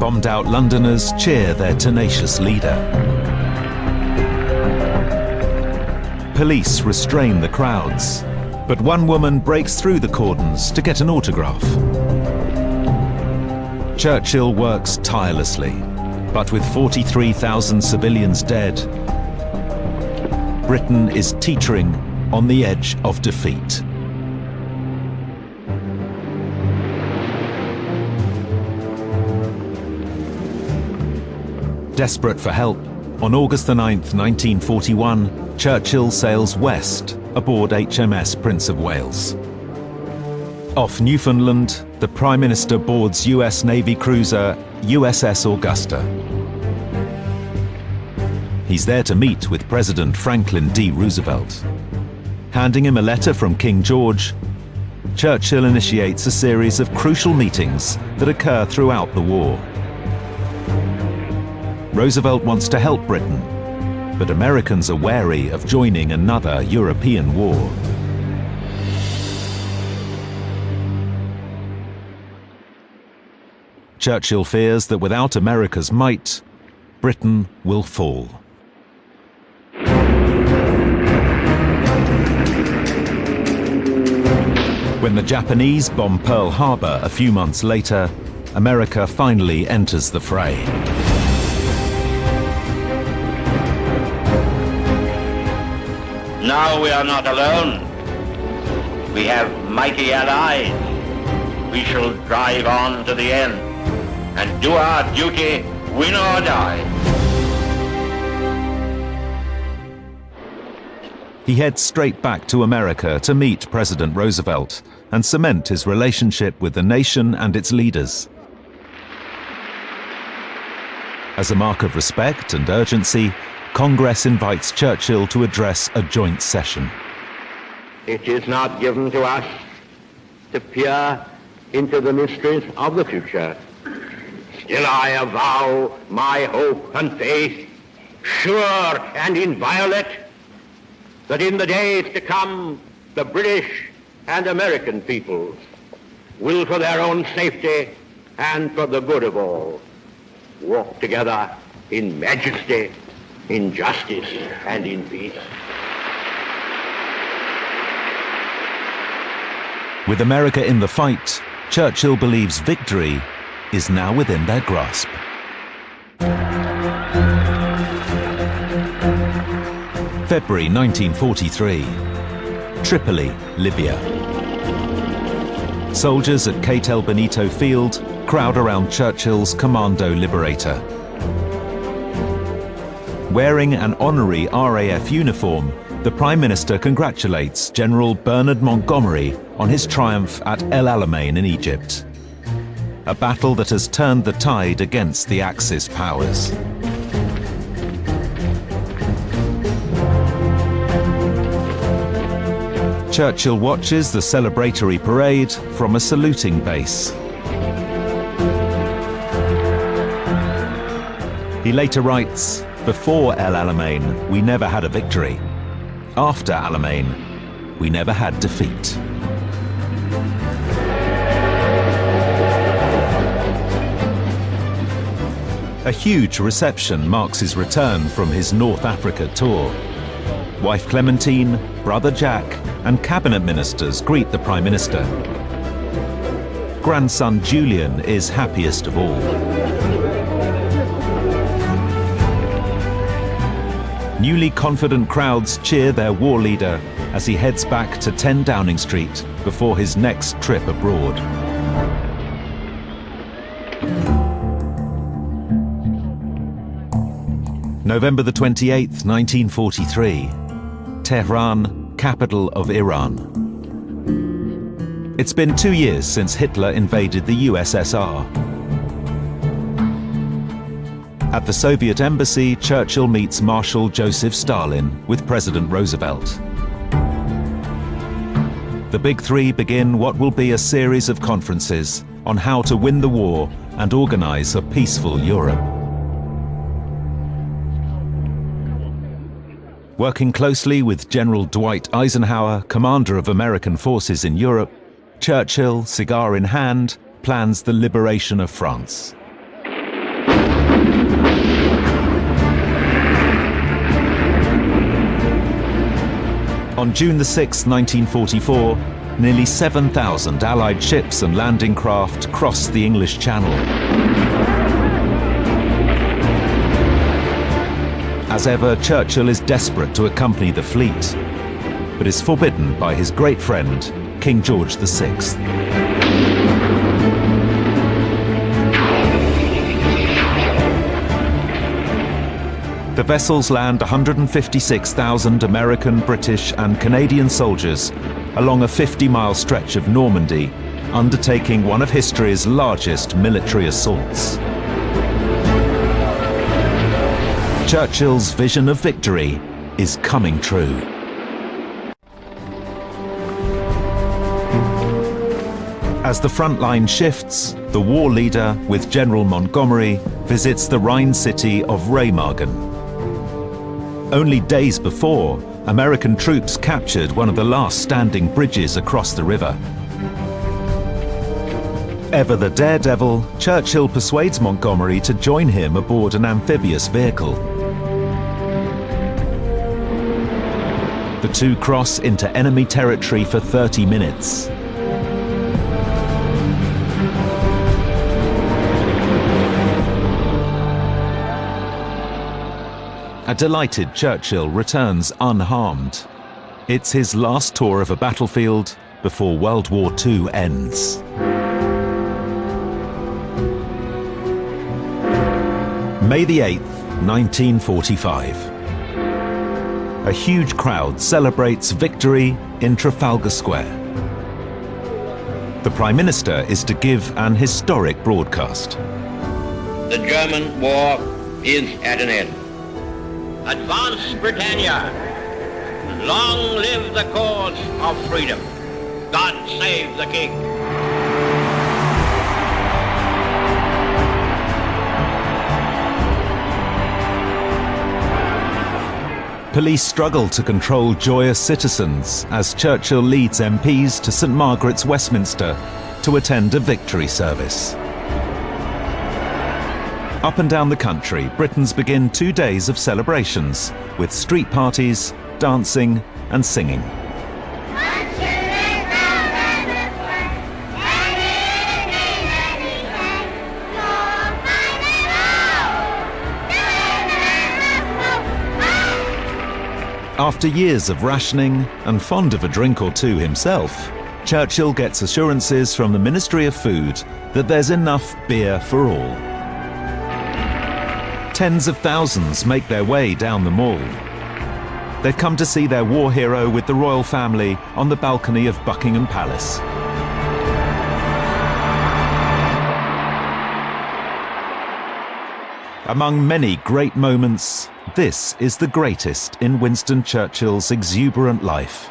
bombed-out Londoners cheer their tenacious leader. Police restrain the crowds, but one woman breaks through the cordons to get an autograph. Churchill works tirelessly, but with 43,000 civilians dead, Britain is teetering on the edge of defeat. Desperate for help, on August the 9th, 1941, Churchill sails west aboard HMS Prince of Wales. Off Newfoundland, the Prime Minister boards US Navy cruiser USS Augusta. He's there to meet with President Franklin D. Roosevelt. Handing him a letter from King George, Churchill initiates a series of crucial meetings that occur throughout the war. Roosevelt wants to help Britain, but Americans are wary of joining another European war. Churchill fears that without America's might, Britain will fall. When the Japanese bomb Pearl Harbor a few months later, America finally enters the fray. Now we are not alone. We have mighty allies. We shall drive on to the end and do our duty, win or die. He heads straight back to America to meet President Roosevelt and cement his relationship with the nation and its leaders. As a mark of respect and urgency, Congress invites Churchill to address a joint session. It is not given to us to peer into the mysteries of the future. Still I avow my hope and faith, sure and inviolate, that in the days to come, the British and American peoples will, for their own safety and for the good of all, walk together in majesty, in justice, and in peace. With America in the fight, Churchill believes victory is now within their grasp. February 1943, Tripoli, Libya. Soldiers at Kate El Benito Field crowd around Churchill's Commando Liberator. Wearing an honorary RAF uniform, the Prime Minister congratulates General Bernard Montgomery on his triumph at El Alamein in Egypt, a battle that has turned the tide against the Axis powers. Churchill watches the celebratory parade from a saluting base. He later writes, "Before El Alamein, we never had a victory. After Alamein, we never had defeat." A huge reception marks his return from his North Africa tour. Wife Clementine, brother Jack, and cabinet ministers greet the Prime Minister. Grandson Julian is happiest of all. Newly confident crowds cheer their war leader as he heads back to 10 Downing Street before his next trip abroad. November the 28th, 1943. Tehran, capital of Iran. It's been 2 years since Hitler invaded the USSR. At the Soviet embassy, Churchill meets Marshal Joseph Stalin with President Roosevelt. The Big Three begin what will be a series of conferences on how to win the war and organize a peaceful Europe. Working closely with General Dwight Eisenhower, commander of American forces in Europe, Churchill, cigar in hand, plans the liberation of France. On June the 6th, 1944, nearly 7,000 Allied ships and landing craft crossed the English Channel. As ever, Churchill is desperate to accompany the fleet, but is forbidden by his great friend, King George VI. The vessels land 156,000 American, British and Canadian soldiers along a 50-mile stretch of Normandy, undertaking one of history's largest military assaults. Churchill's vision of victory is coming true. As the front line shifts, the war leader, with General Montgomery, visits the Rhine city of Remagen. Only days before, American troops captured one of the last standing bridges across the river. Ever the daredevil, Churchill persuades Montgomery to join him aboard an amphibious vehicle. The two cross into enemy territory for 30 minutes. A delighted Churchill returns unharmed. It's his last tour of a battlefield before World War II ends. May the 8th, 1945. A huge crowd celebrates victory in Trafalgar Square. The Prime Minister is to give an historic broadcast. The German war is at an end. Advance, Britannia! Long live the cause of freedom! God save the King! Police struggle to control joyous citizens as Churchill leads MPs to St Margaret's, Westminster, to attend a victory service. Up and down the country, Britons begin 2 days of celebrations, with street parties, dancing and singing. After years of rationing and fond of a drink or two himself, Churchill gets assurances from the Ministry of Food that there's enough beer for all. Tens of thousands make their way down the Mall. They've come to see their war hero with the royal family on the balcony of Buckingham Palace. Among many great moments, this is the greatest in Winston Churchill's exuberant life.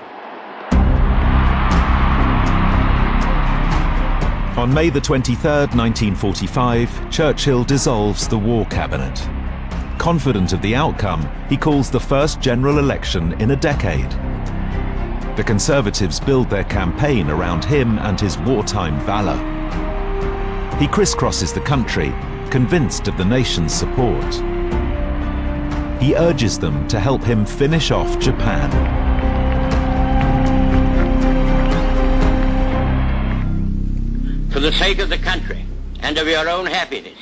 On May the 23rd, 1945, Churchill dissolves the War Cabinet. Confident of the outcome, he calls the first general election in a decade. The Conservatives build their campaign around him and his wartime valor. He crisscrosses the country, convinced of the nation's support. He urges them to help him finish off Japan. For the sake of the country and of your own happiness,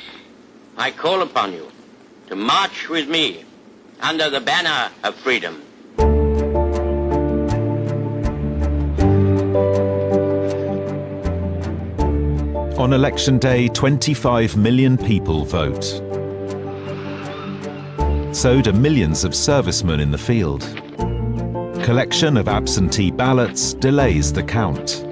I call upon you to march with me under the banner of freedom. On election day, 25 million people vote. So do millions of servicemen in the field. Collection of absentee ballots delays the count.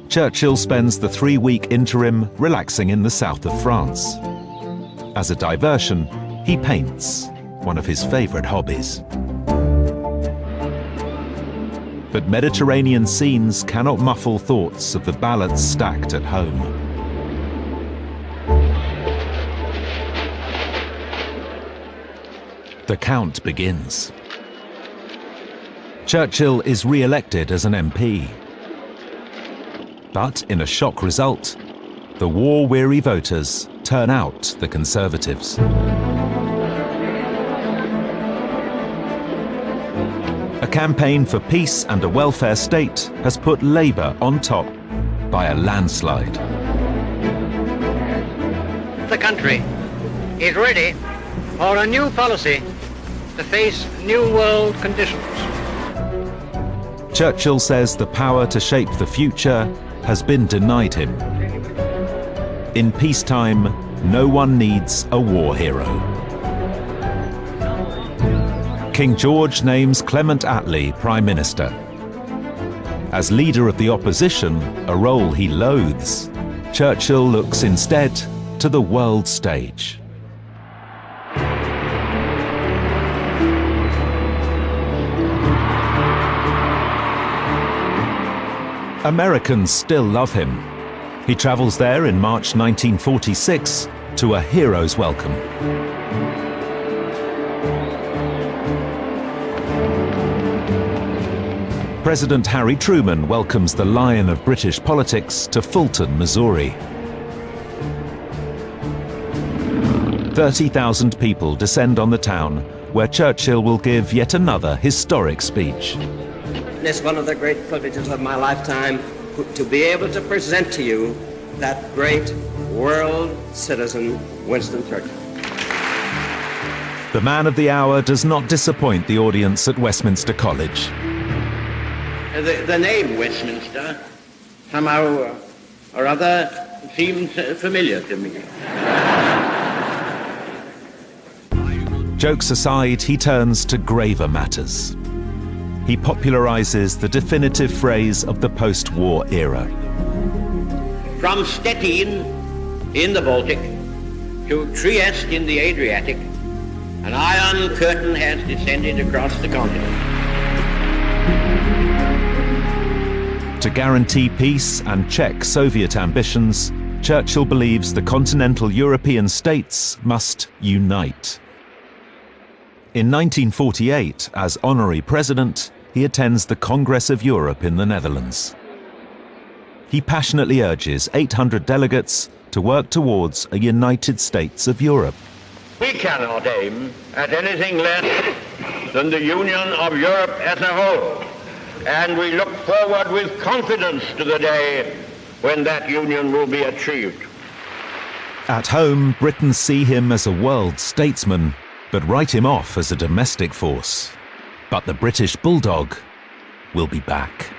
Churchill spends the 3-week interim relaxing in the south of France. As a diversion, he paints, one of his favorite hobbies. But Mediterranean scenes cannot muffle thoughts of the ballots stacked at home. The count begins. Churchill is re-elected as an MP. But in a shock result, the war-weary voters turn out the Conservatives. A campaign for peace and a welfare state has put Labour on top by a landslide. The country is ready for a new policy to face new world conditions. Churchill says the power to shape the future has been denied him. In peacetime, no one needs a war hero. King George names Clement Attlee Prime Minister. As leader of the opposition, a role he loathes, Churchill looks instead to the world stage. Americans still love him. He travels there in March 1946 to a hero's welcome. President Harry Truman welcomes the lion of British politics to Fulton, Missouri. 30,000 people descend on the town, where Churchill will give yet another historic speech. It's one of the great privileges of my lifetime to be able to present to you that great world citizen, Winston Churchill. The man of the hour does not disappoint the audience at Westminster College. The name Westminster somehow or other seems familiar to me. Jokes aside, he turns to graver matters. He popularizes the definitive phrase of the post-war era. From Stettin in the Baltic to Trieste in the Adriatic, an iron curtain has descended across the continent. To guarantee peace and check Soviet ambitions, Churchill believes the continental European states must unite. In 1948, as honorary president, he attends the Congress of Europe in the Netherlands. He passionately urges 800 delegates to work towards a United States of Europe. We cannot aim at anything less than the union of Europe as a whole, and we look forward with confidence to the day when that union will be achieved. At home, Britons see him as a world statesman, but write him off as a domestic force. But the British bulldog will be back.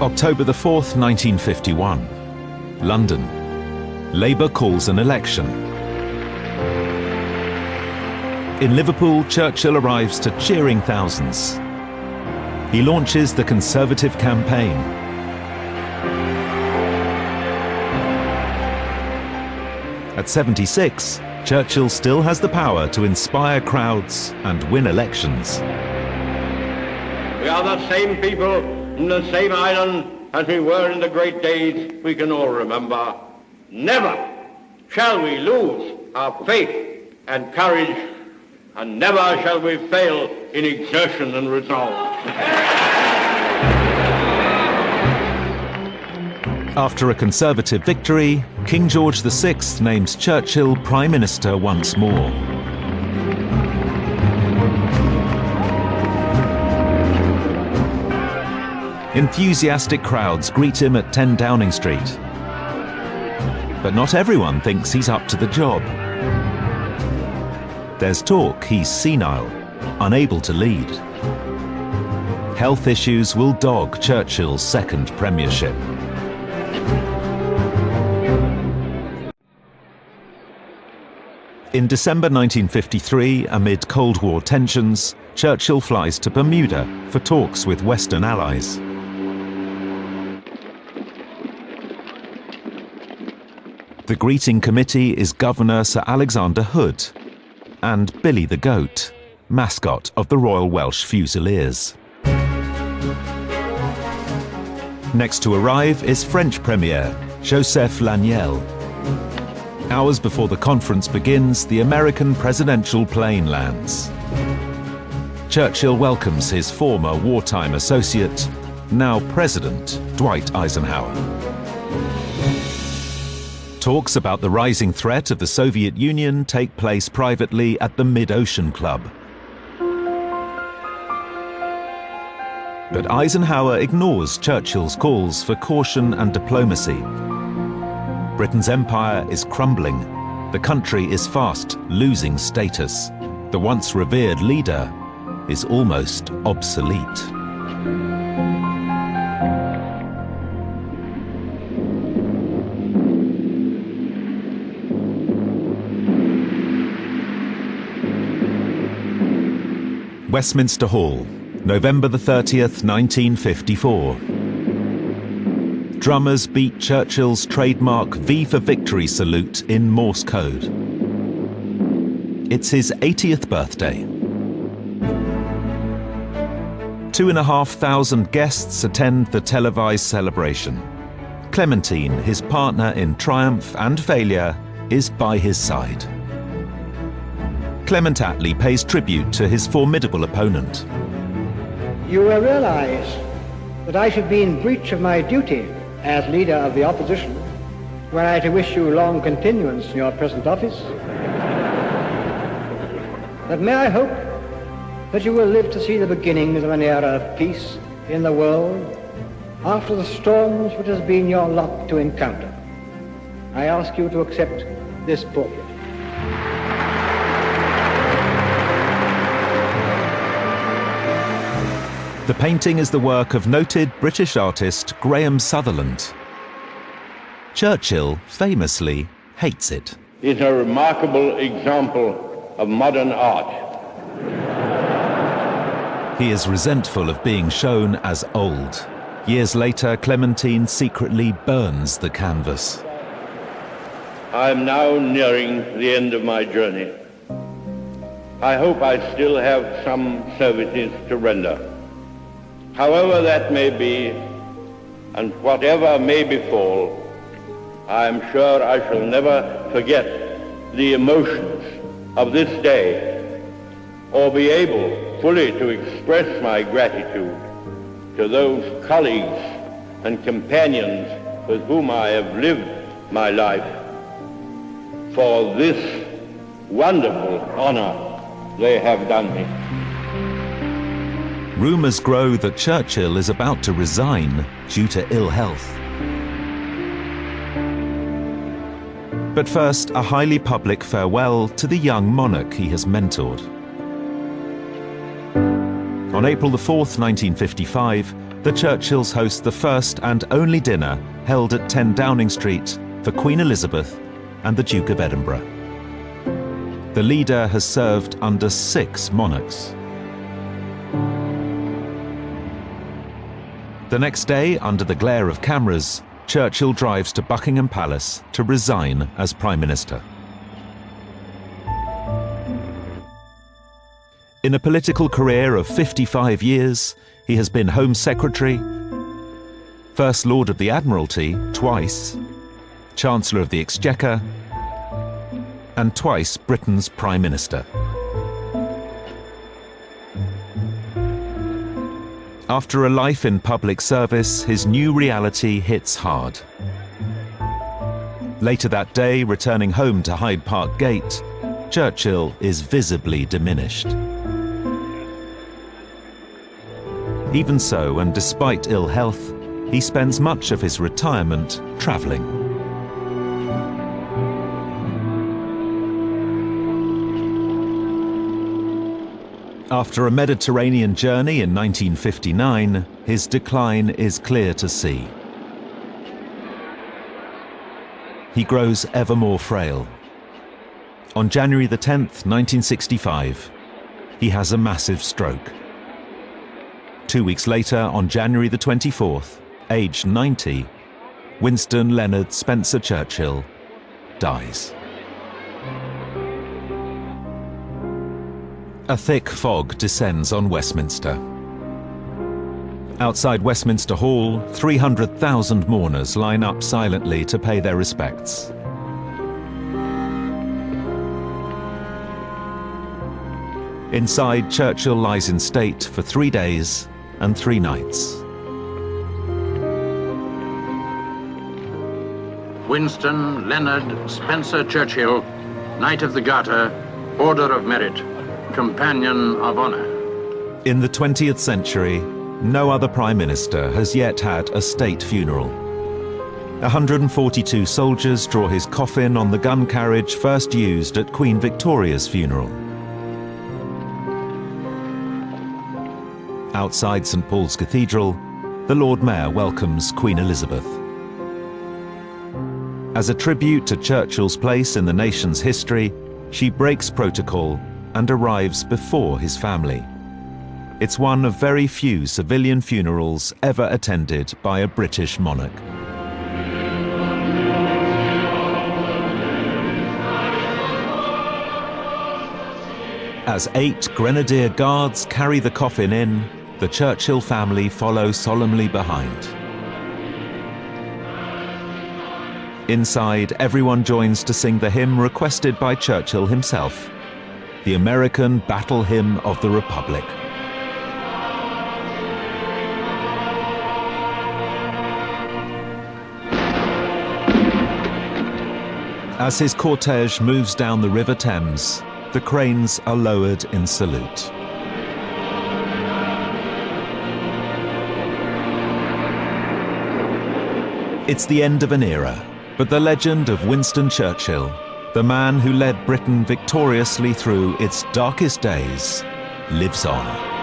October the 4th, 1951. London. Labour calls an election. In Liverpool, Churchill arrives to cheering thousands. He launches the Conservative campaign. At 76, Churchill still has the power to inspire crowds and win elections. We are the same people in the same island as we were in the great days we can all remember. Never shall we lose our faith and courage, and never shall we fail in exertion and resolve. After a Conservative victory, King George VI names Churchill Prime Minister once more. Enthusiastic crowds greet him at 10 Downing Street. But not everyone thinks he's up to the job. There's talk he's senile, unable to lead. Health issues will dog Churchill's second premiership. In December 1953, amid Cold War tensions, Churchill flies to Bermuda for talks with Western allies. The greeting committee is Governor Sir Alexander Hood and Billy the Goat, mascot of the Royal Welsh Fusiliers. Next to arrive is French Premier Joseph Laniel. Hours before the conference begins, the American presidential plane lands. Churchill welcomes his former wartime associate, now President Dwight Eisenhower. Talks about the rising threat of the Soviet Union take place privately at the Mid-Ocean Club. But Eisenhower ignores Churchill's calls for caution and diplomacy. Britain's empire is crumbling. The country is fast losing status. The once revered leader is almost obsolete. Westminster Hall, November the 30th, 1954. Drummers beat Churchill's trademark V for Victory salute in Morse code. It's his 80th birthday. 2,500 guests attend the televised celebration. Clementine, his partner in triumph and failure, is by his side. Clement Attlee pays tribute to his formidable opponent. You will realize that I should be in breach of my duty as leader of the opposition were I to wish you long continuance in your present office. But may I hope that you will live to see the beginnings of an era of peace in the world after the storms which has been your lot to encounter. I ask you to accept this portrait. The painting is the work of noted British artist Graham Sutherland. Churchill famously hates it. It's a remarkable example of modern art. He is resentful of being shown as old. Years later, Clementine secretly burns the canvas. I am now nearing the end of my journey. I hope I still have some services to render. However that may be, and whatever may befall, I am sure I shall never forget the emotions of this day, or be able fully to express my gratitude to those colleagues and companions with whom I have lived my life for this wonderful honor they have done me. Rumours grow that Churchill is about to resign due to ill health. But first, a highly public farewell to the young monarch he has mentored. On April the 4th, 1955, the Churchills host the first and only dinner held at 10 Downing Street for Queen Elizabeth and the Duke of Edinburgh. The leader has served under 6 monarchs. The next day, under the glare of cameras, Churchill drives to Buckingham Palace to resign as Prime Minister. In a political career of 55 years, he has been Home Secretary, First Lord of the Admiralty twice, Chancellor of the Exchequer, and twice Britain's Prime Minister. After a life in public service, his new reality hits hard. Later that day, returning home to Hyde Park Gate, Churchill is visibly diminished. Even so, and despite ill health, he spends much of his retirement travelling. After a Mediterranean journey in 1959, his decline is clear to see. He grows ever more frail. On January the 10th, 1965, he has a massive stroke. 2 weeks later, on January the 24th, aged 90, Winston Leonard Spencer Churchill dies. A thick fog descends on Westminster. Outside Westminster Hall, 300,000 mourners line up silently to pay their respects. Inside, Churchill lies in state for 3 days and 3 nights. Winston Leonard Spencer Churchill, Knight of the Garter, Order of Merit, Companion of Honor. In the 20th century, no other Prime Minister has yet had a state funeral. 142 soldiers draw his coffin on the gun carriage first used at Queen Victoria's funeral. Outside St Paul's Cathedral, the Lord Mayor welcomes Queen Elizabeth. As a tribute to Churchill's place in the nation's history, she breaks protocol and arrives before his family. It's one of very few civilian funerals ever attended by a British monarch. As 8 Grenadier Guards carry the coffin in, the Churchill family follow solemnly behind. Inside, everyone joins to sing the hymn requested by Churchill himself, the American Battle Hymn of the Republic. As his cortege moves down the River Thames, the cranes are lowered in salute. It's the end of an era, but the legend of Winston Churchill, the man who led Britain victoriously through its darkest days, lives on.